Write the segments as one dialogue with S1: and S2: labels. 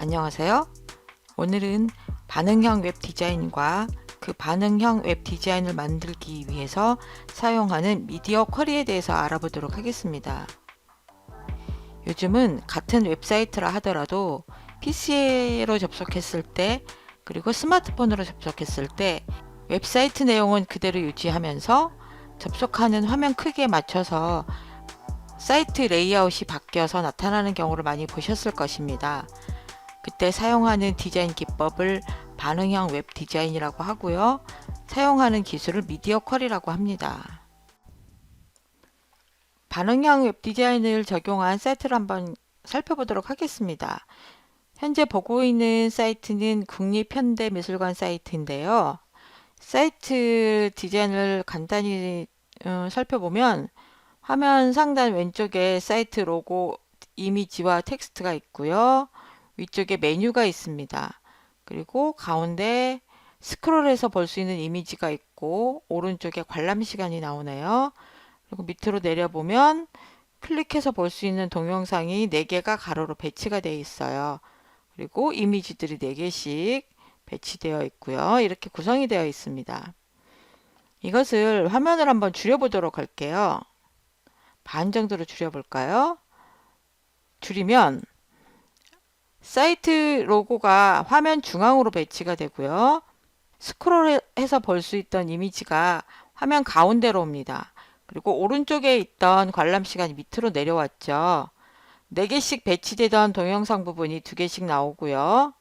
S1: 안녕하세요. 오늘은 반응형 웹 디자인과 그 반응형 웹 디자인을 만들기 위해서 사용하는 미디어 쿼리에 대해서 알아보도록 하겠습니다. 요즘은 같은 웹사이트라 하더라도 PC로 접속했을 때 그리고 스마트폰으로 접속했을 때 웹사이트 내용은 그대로 유지하면서 접속하는 화면 크기에 맞춰서 사이트 레이아웃이 바뀌어서 나타나는 경우를 많이 보셨을 것입니다. 그때 사용하는 디자인 기법을 반응형 웹 디자인이라고 하고요. 사용하는 기술을 미디어 쿼리라고 합니다. 반응형 웹 디자인을 적용한 사이트를 한번 살펴보도록 하겠습니다. 현재 보고 있는 사이트는 국립현대미술관 사이트인데요. 사이트 디자인을 간단히 살펴보면 화면 상단 왼쪽에 사이트 로고 이미지와 텍스트가 있고요. 위쪽에 메뉴가 있습니다. 그리고 가운데 스크롤해서 볼 수 있는 이미지가 있고 오른쪽에 관람 시간이 나오네요. 그리고 밑으로 내려보면 클릭해서 볼 수 있는 동영상이 4개가 가로로 배치가 되어 있어요. 그리고 이미지들이 4개씩 배치되어 있고요. 이렇게 구성이 되어 있습니다. 이것을 화면을 한번 줄여보도록 할게요. 반 정도로 줄여볼까요? 줄이면 사이트 로고가 화면 중앙으로 배치가 되고요. 스크롤해서 볼 수 있던 이미지가 화면 가운데로 옵니다. 그리고 오른쪽에 있던 관람 시간이 밑으로 내려왔죠. 4개씩 배치되던 동영상 부분이 2개씩 나오고요.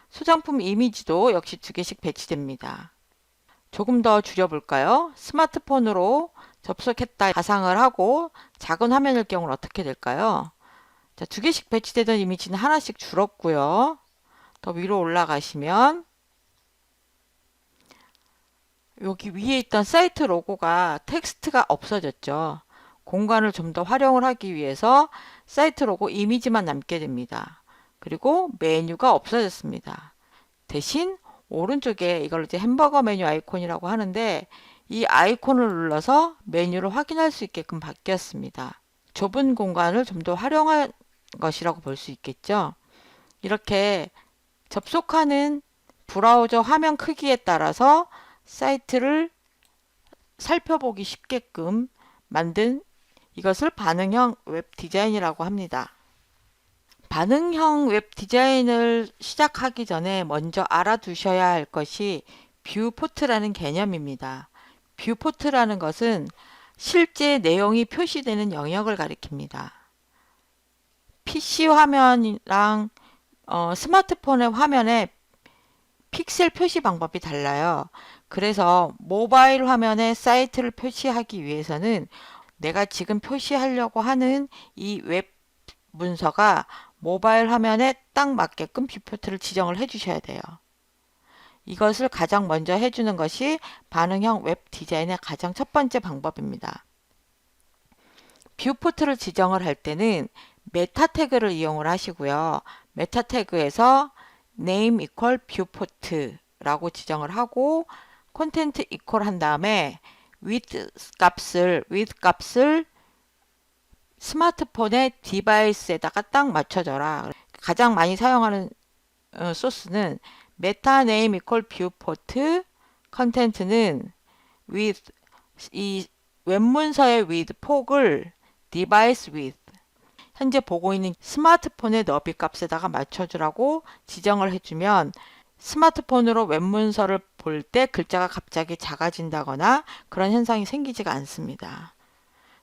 S1: 소장품 이미지도 역시 2개씩 배치됩니다. 조금 더 줄여볼까요? 스마트폰으로 접속했다 가상을 하고 작은 화면일 경우는 어떻게 될까요? 자, 2개씩 배치되던 이미지는 하나씩 줄었고요. 더 위로 올라가시면 여기 위에 있던 사이트 로고가 텍스트가 없어졌죠. 공간을 좀 더 활용을 하기 위해서 사이트 로고 이미지만 남게 됩니다. 그리고 메뉴가 없어졌습니다. 대신 오른쪽에 이걸 이제 햄버거 메뉴 아이콘이라고 하는데 이 아이콘을 눌러서 메뉴를 확인할 수 있게끔 바뀌었습니다. 좁은 공간을 좀 더 활용한 것이라고 볼 수 있겠죠. 이렇게 접속하는 브라우저 화면 크기에 따라서 사이트를 살펴보기 쉽게끔 만든 이것을 반응형 웹 디자인이라고 합니다. 반응형 웹 디자인을 시작하기 전에 먼저 알아두셔야 할 것이 뷰포트라는 개념입니다. 뷰포트라는 것은 실제 내용이 표시되는 영역을 가리킵니다. PC 화면이랑 스마트폰의 화면에 픽셀 표시 방법이 달라요. 그래서 모바일 화면에 사이트를 표시하기 위해서는 내가 지금 표시하려고 하는 이 웹 문서가 모바일 화면에 딱 맞게끔 뷰포트를 지정을 해 주셔야 돼요. 이것을 가장 먼저 해주는 것이 반응형 웹 디자인의 가장 첫 번째 방법입니다. 뷰포트를 지정을 할 때는 메타 태그를 이용을 하시고요. 메타 태그에서 name equal viewport 라고 지정을 하고 콘텐트 이퀄 한 다음에 width 값을 스마트폰의 디바이스에다가 딱 맞춰줘라. 가장 많이 사용하는 소스는 메타 name equal viewport 컨텐트는 width 이 웹문서의 width 폭을 device width 현재 보고 있는 스마트폰의 너비 값에다가 맞춰주라고 지정을 해주면 스마트폰으로 웹문서를 볼 때 글자가 갑자기 작아진다거나 그런 현상이 생기지가 않습니다.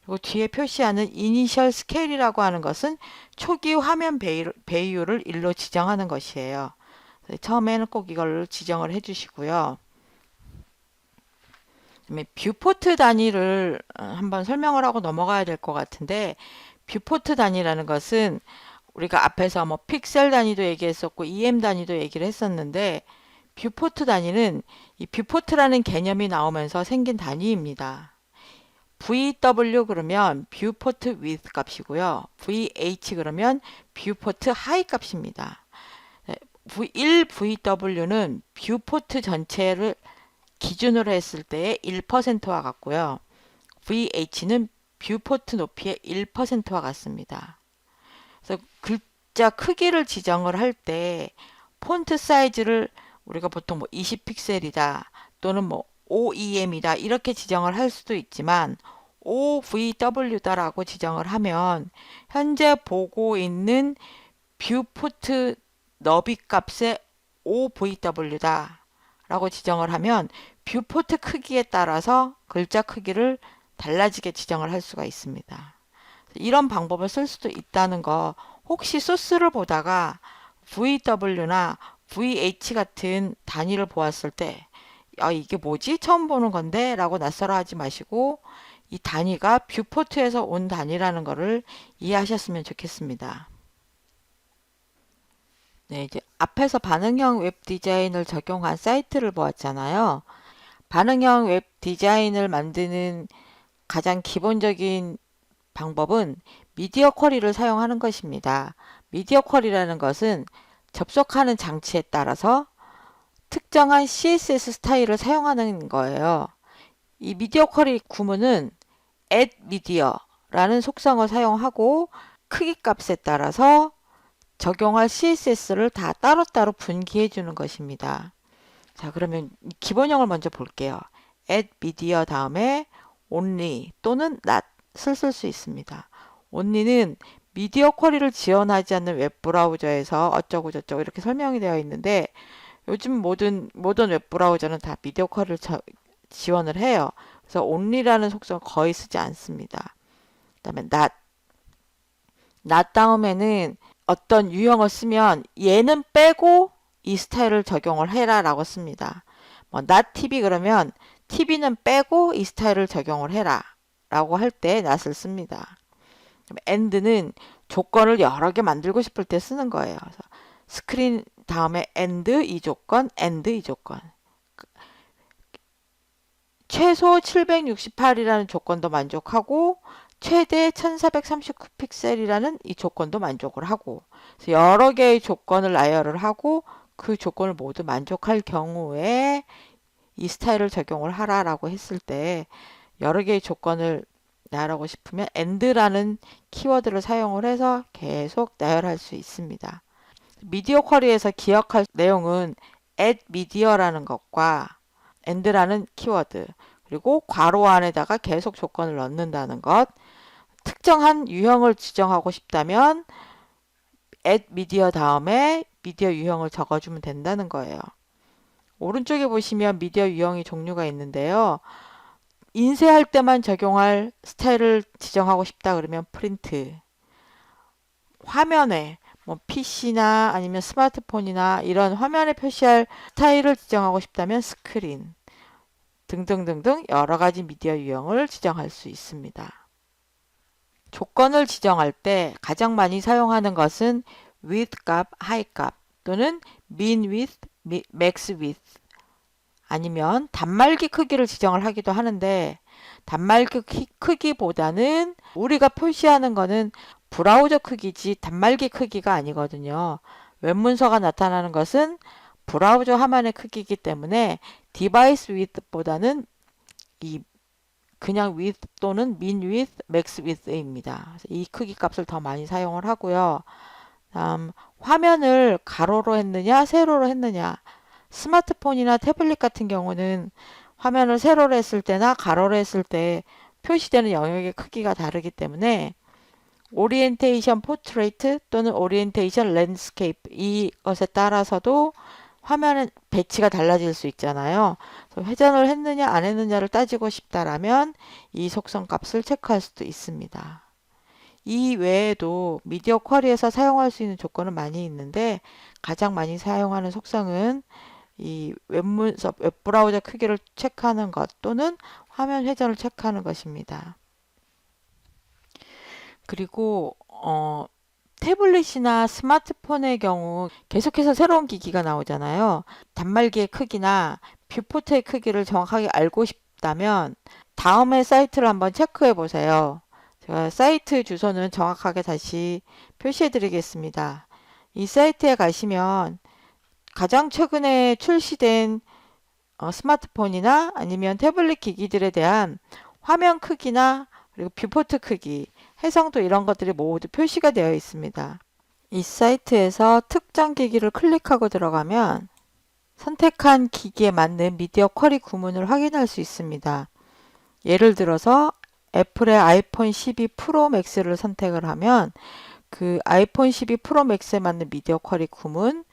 S1: 그리고 뒤에 표시하는 이니셜 스케일이라고 하는 것은 초기 화면 배율을 1로 지정하는 것이에요. 처음에는 꼭 이걸 지정을 해주시고요. 그다음에 뷰포트 단위를 한번 설명을 하고 넘어가야 될 것 같은데 뷰포트 단위라는 것은 우리가 앞에서 뭐 픽셀 단위도 얘기했었고 EM 단위도 얘기를 했었는데 뷰포트 단위는 이 뷰포트라는 개념이 나오면서 생긴 단위입니다. VW 그러면 뷰포트 width 값이고요. VH 그러면 뷰포트 하이 값입니다. 1VW는 뷰포트 전체를 기준으로 했을 때의 1%와 같고요. VH는 뷰포트 높이의 1%와 같습니다. 그래서 글자 크기를 지정을 할 때 폰트 사이즈를 우리가 보통 뭐 20픽셀이다 또는 뭐 OEM이다 이렇게 지정을 할 수도 있지만 OVW다라고 지정을 하면 현재 보고 있는 뷰포트 너비 값의 OVW다 라고 지정을 하면 뷰포트 크기에 따라서 글자 크기를 달라지게 지정을 할 수가 있습니다. 이런 방법을 쓸 수도 있다는 거, 혹시 소스를 보다가 VW나 VH 같은 단위를 보았을 때 이게 뭐지? 처음 보는 건데? 라고 낯설어 하지 마시고 이 단위가 뷰포트에서 온 단위라는 것을 이해하셨으면 좋겠습니다. 네, 이제 앞에서 반응형 웹 디자인을 적용한 사이트를 보았잖아요. 반응형 웹 디자인을 만드는 가장 기본적인 방법은 미디어 쿼리를 사용하는 것입니다. 미디어 쿼리라는 것은 접속하는 장치에 따라서 특정한 CSS 스타일을 사용하는 거예요. 이 미디어 쿼리 구문은 add media라는 속성을 사용하고 크기 값에 따라서 적용할 CSS를 다 따로따로 분기해 주는 것입니다. 자, 그러면 기본형을 먼저 볼게요. add media 다음에 only 또는 not을 쓸 수 있습니다. only는 미디어 쿼리를 지원하지 않는 웹브라우저에서 어쩌고 저쩌고 이렇게 설명이 되어 있는데 요즘 모든 웹브라우저는 다 미디어 쿼리를 지원을 해요. 그래서 only라는 속성을 거의 쓰지 않습니다. 그 다음에 not 다음에는 어떤 유형을 쓰면 얘는 빼고 이 스타일을 적용을 해라 라고 씁니다. 뭐 not tv 그러면 tv는 빼고 이 스타일을 적용을 해라 라고 할 때 not을 씁니다. and는 조건을 여러 개 만들고 싶을 때 쓰는 거예요. 그래서 스크린 다음에 and 이 조건, and 이 조건. 최소 768이라는 조건도 만족하고 최대 1439픽셀이라는 이 조건도 만족을 하고, 그래서 여러 개의 조건을 나열을 하고 그 조건을 모두 만족할 경우에 이 스타일을 적용을 하라라고 했을 때 여러 개의 조건을 나열하고 싶으면 and라는 키워드를 사용을 해서 계속 나열할 수 있습니다. 미디어 쿼리에서 기억할 내용은 add media라는 것과 and라는 키워드, 그리고 괄호 안에다가 계속 조건을 넣는다는 것, 특정한 유형을 지정하고 싶다면 add media 다음에 미디어 유형을 적어주면 된다는 거예요. 오른쪽에 보시면 미디어 유형이 종류가 있는데요. 인쇄할 때만 적용할 스타일을 지정하고 싶다 그러면 프린트, 화면에 뭐 PC나 아니면 스마트폰이나 이런 화면에 표시할 스타일을 지정하고 싶다면 스크린 등등등등 여러 가지 미디어 유형을 지정할 수 있습니다. 조건을 지정할 때 가장 많이 사용하는 것은 width 값, height 값 또는 min width, max width 아니면 단말기 크기를 지정을 하기도 하는데 단말기 크기보다는 우리가 표시하는 거는 브라우저 크기지 단말기 크기가 아니거든요. 웹문서가 나타나는 것은 브라우저 화면의 크기이기 때문에 디바이스 width보다는 이 그냥 width 또는 min width, max width입니다. 이 크기 값을 더 많이 사용을 하고요. 화면을 가로로 했느냐 세로로 했느냐, 스마트폰이나 태블릿 같은 경우는 화면을 세로로 했을 때나 가로로 했을 때 표시되는 영역의 크기가 다르기 때문에 오리엔테이션 포트레이트 또는 오리엔테이션 랜드스케이프 이것에 따라서도 화면의 배치가 달라질 수 있잖아요. 그래서 회전을 했느냐 안 했느냐를 따지고 싶다라면 이 속성 값을 체크할 수도 있습니다. 이 외에도 미디어 쿼리에서 사용할 수 있는 조건은 많이 있는데 가장 많이 사용하는 속성은 이 웹문서, 웹브라우저 크기를 체크하는 것 또는 화면 회전을 체크하는 것입니다. 그리고 태블릿이나 스마트폰의 경우 계속해서 새로운 기기가 나오잖아요. 단말기의 크기나 뷰포트의 크기를 정확하게 알고 싶다면 다음에 사이트를 한번 체크해 보세요. 제가 사이트 주소는 정확하게 다시 표시해 드리겠습니다. 이 사이트에 가시면 가장 최근에 출시된 스마트폰이나 아니면 태블릿 기기들에 대한 화면 크기나 그리고 뷰포트 크기, 해상도 이런 것들이 모두 표시가 되어 있습니다. 이 사이트에서 특정 기기를 클릭하고 들어가면 선택한 기기에 맞는 미디어 쿼리 구문을 확인할 수 있습니다. 예를 들어서 애플의 아이폰 12 프로 맥스를 선택을 하면 그 아이폰 12 프로 맥스에 맞는 미디어 쿼리 구문,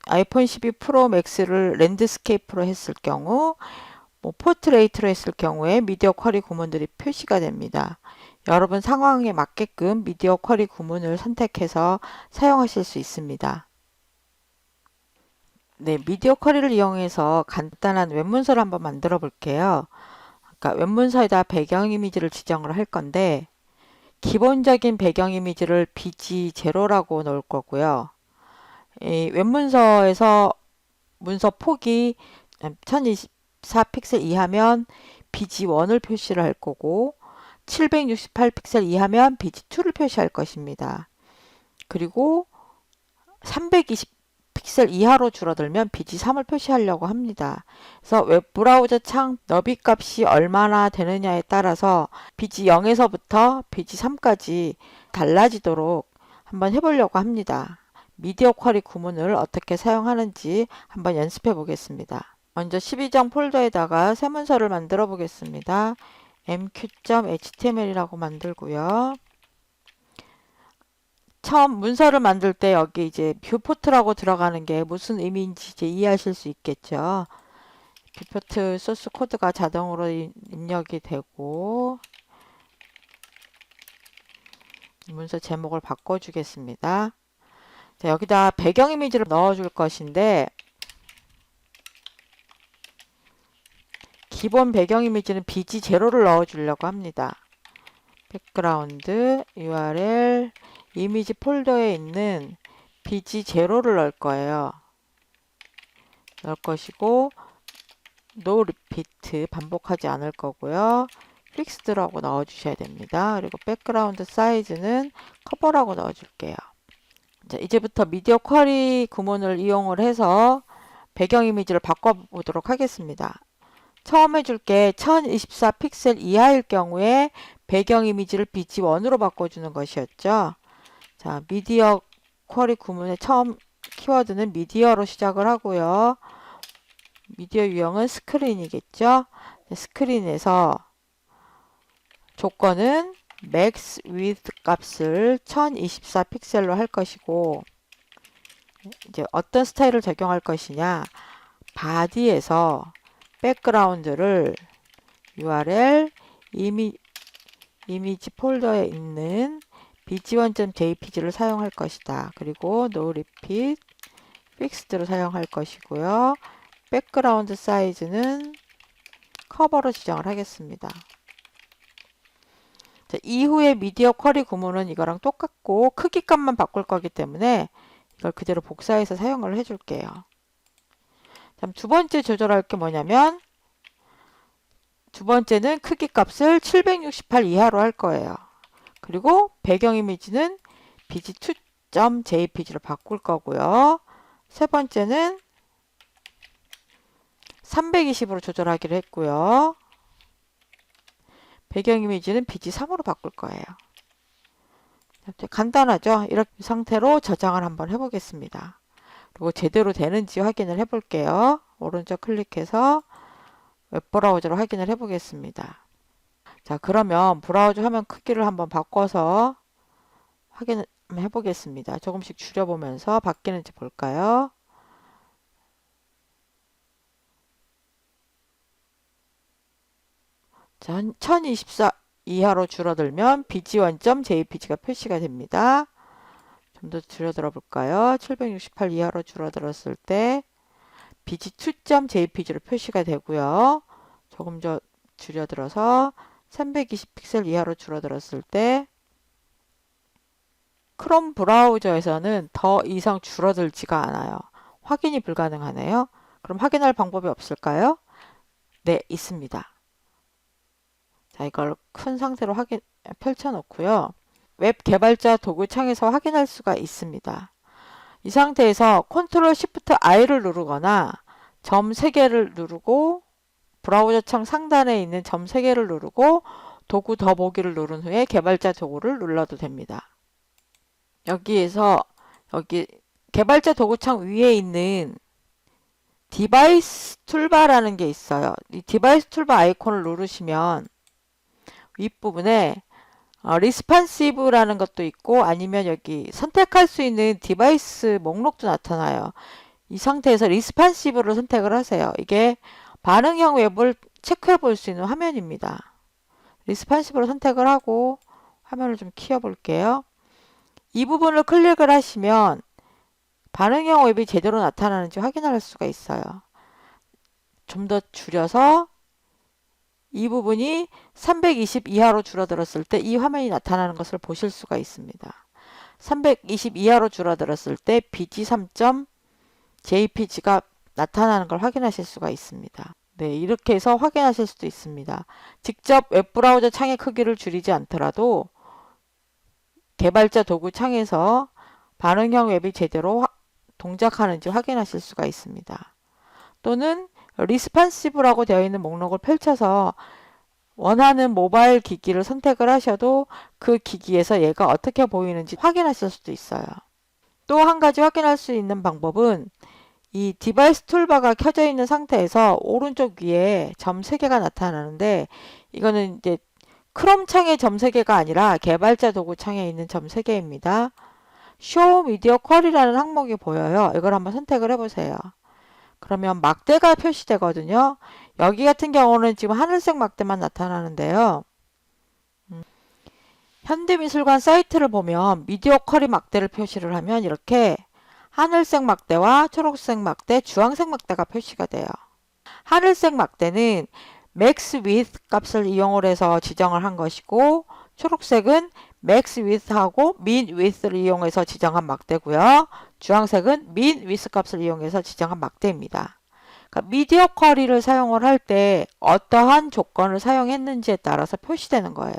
S1: 아이폰 12 프로 맥스를 랜드스케이프로 했을 경우, 포트레이트로 했을 경우에 미디어 쿼리 구문들이 표시가 됩니다. 여러분 상황에 맞게끔 미디어 쿼리 구문을 선택해서 사용하실 수 있습니다. 네, 미디어 쿼리를 이용해서 간단한 웹문서를 한번 만들어 볼게요. 그러니까 웹문서에다 배경 이미지를 지정을 할 건데 기본적인 배경 이미지를 bg0라고 넣을 거고요. 이 웹문서에서 문서 폭이 1024 픽셀 이하면 bg1을 표시를 할 거고 768 픽셀 이하면 bg2를 표시할 것입니다. 그리고 320 픽셀 이하로 줄어들면 bg3을 표시하려고 합니다. 그래서 웹 브라우저 창 너비 값이 얼마나 되느냐에 따라서 bg0에서부터 bg3까지 달라지도록 한번 해보려고 합니다. 미디어 쿼리 구문을 어떻게 사용하는지 한번 연습해 보겠습니다. 먼저 12정 폴더에다가 새 문서를 만들어 보겠습니다. mq.html이라고 만들고요. 처음 문서를 만들 때 여기 이제 뷰포트라고 들어가는 게 무슨 의미인지 이제 이해하실 수 있겠죠. 뷰포트 소스 코드가 자동으로 입력이 되고 문서 제목을 바꿔주겠습니다. 자, 여기다 배경 이미지를 넣어줄 것인데 기본 배경 이미지는 bg0를 넣어주려고 합니다. 백그라운드 URL 이미지 폴더에 있는 bg0를 넣을 거예요. 넣을 것이고 no repeat 반복하지 않을 거고요. fixed라고 넣어주셔야 됩니다. 그리고 백그라운드 사이즈는 커버라고 넣어줄게요. 자, 이제부터 미디어 쿼리 구문을 이용을 해서 배경 이미지를 바꿔보도록 하겠습니다. 처음 해줄 게 1024 픽셀 이하일 경우에 배경 이미지를 bg1으로 바꿔주는 것이었죠. 자, 미디어 쿼리 구문의 처음 키워드는 미디어로 시작을 하고요. 미디어 유형은 스크린이겠죠. 스크린에서 조건은 max width 값을 1024 픽셀로 할 것이고 이제 어떤 스타일을 적용할 것이냐 바디에서 백그라운드를 URL 이미지 폴더에 있는 bg1.jpg를 사용할 것이다. 그리고 no repeat, fixed로 사용할 것이고요. 백그라운드 사이즈는 커버로 지정을 하겠습니다. 자, 이후에 미디어 쿼리 구문은 이거랑 똑같고 크기 값만 바꿀 거기 때문에 이걸 그대로 복사해서 사용을 해줄게요. 다음 두 번째 조절할 게 뭐냐면 두 번째는 크기 값을 768 이하로 할 거예요. 그리고 배경 이미지는 bg2.jpg로 바꿀 거고요. 세 번째는 320으로 조절하기로 했고요. 배경 이미지는 bg3으로 바꿀 거예요. 간단하죠? 이렇게 상태로 저장을 한번 해보겠습니다. 그리고 제대로 되는지 확인을 해볼게요. 오른쪽 클릭해서 웹브라우저로 확인을 해보겠습니다. 자, 그러면 브라우저 화면 크기를 한번 바꿔서 확인을 해보겠습니다. 조금씩 줄여보면서 바뀌는지 볼까요? 자, 1024 이하로 줄어들면 bg1.jpg가 표시가 됩니다. 좀 더 줄여들어 볼까요? 768 이하로 줄어들었을 때 bg2.jpg로 표시가 되고요. 조금 더 줄여들어서 320 픽셀 이하로 줄어들었을 때 크롬 브라우저에서는 더 이상 줄어들지가 않아요. 확인이 불가능하네요. 그럼 확인할 방법이 없을까요? 네, 있습니다. 자, 이걸 큰 상태로 펼쳐 놓고요. 웹 개발자 도구 창에서 확인할 수가 있습니다. 이 상태에서 Ctrl Shift I를 누르거나 점 3개를 누르고 브라우저 창 상단에 있는 점 3개를 누르고 도구 더보기를 누른 후에 개발자 도구를 눌러도 됩니다. 여기에서 여기 개발자 도구창 위에 있는 디바이스 툴바라는 게 있어요. 이 디바이스 툴바 아이콘을 누르시면 윗부분에 리스판시브라는 것도 있고 아니면 여기 선택할 수 있는 디바이스 목록도 나타나요. 이 상태에서 리스판시브를 선택을 하세요. 이게 반응형 웹을 체크해 볼 수 있는 화면입니다. 리스판시브로 선택을 하고 화면을 좀 키워 볼게요. 이 부분을 클릭을 하시면 반응형 웹이 제대로 나타나는지 확인할 수가 있어요. 좀 더 줄여서 이 부분이 320 이하로 줄어들었을 때 이 화면이 나타나는 것을 보실 수가 있습니다. 320 이하로 줄어들었을 때 bg3.jpg가 나타나는 걸 확인하실 수가 있습니다. 네, 이렇게 해서 확인하실 수도 있습니다. 직접 웹브라우저 창의 크기를 줄이지 않더라도 개발자 도구 창에서 반응형 웹이 제대로 동작하는지 확인하실 수가 있습니다. 또는 리스판시브라고 되어 있는 목록을 펼쳐서 원하는 모바일 기기를 선택을 하셔도 그 기기에서 얘가 어떻게 보이는지 확인하실 수도 있어요. 또 한 가지 확인할 수 있는 방법은 이 디바이스 툴바가 켜져 있는 상태에서 오른쪽 위에 점 3개가 나타나는데 이거는 이제 크롬 창의 점 3개가 아니라 개발자 도구 창에 있는 점 3개입니다. Show Media Query라는 항목이 보여요. 이걸 한번 선택을 해보세요. 그러면 막대가 표시되거든요. 여기 같은 경우는 지금 하늘색 막대만 나타나는데요. 현대미술관 사이트를 보면 미디어 쿼리 막대를 표시를 하면 이렇게 하늘색 막대와 초록색 막대, 주황색 막대가 표시가 돼요. 하늘색 막대는 max width 값을 이용을 해서 지정을 한 것이고 초록색은 max width하고 min width를 이용해서 지정한 막대고요. 주황색은 min width 값을 이용해서 지정한 막대입니다. 그러니까 미디어 쿼리를 사용을 할 때 어떠한 조건을 사용했는지에 따라서 표시되는 거예요.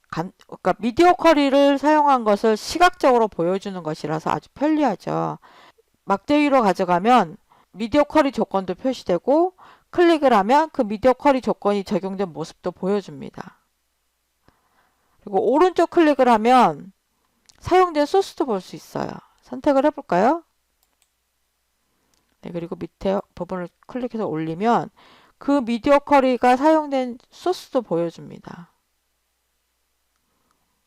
S1: 그러니까 미디어 쿼리를 사용한 것을 시각적으로 보여주는 것이라서 아주 편리하죠. 막대 위로 가져가면 미디어 쿼리 조건도 표시되고 클릭을 하면 그 미디어 쿼리 조건이 적용된 모습도 보여줍니다. 그리고 오른쪽 클릭을 하면 사용된 소스도 볼 수 있어요. 선택을 해볼까요? 네, 그리고 밑에 부분을 클릭해서 올리면 그 미디어 쿼리가 사용된 소스도 보여줍니다.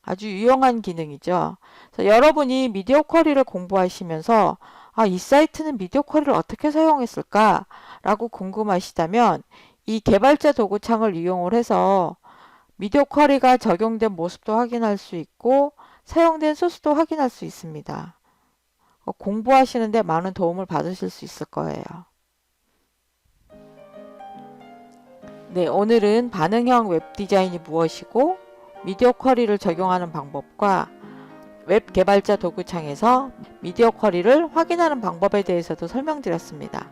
S1: 아주 유용한 기능이죠. 그래서 여러분이 미디어 쿼리를 공부하시면서 이 사이트는 미디어 쿼리를 어떻게 사용했을까? 라고 궁금하시다면 이 개발자 도구창을 이용을 해서 미디어 쿼리가 적용된 모습도 확인할 수 있고 사용된 소스도 확인할 수 있습니다. 공부하시는데 많은 도움을 받으실 수 있을 거예요. 네, 오늘은 반응형 웹 디자인이 무엇이고 미디어 쿼리를 적용하는 방법과 웹 개발자 도구창에서 미디어 쿼리를 확인하는 방법에 대해서도 설명드렸습니다.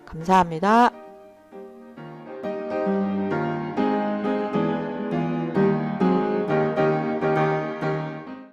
S1: 감사합니다.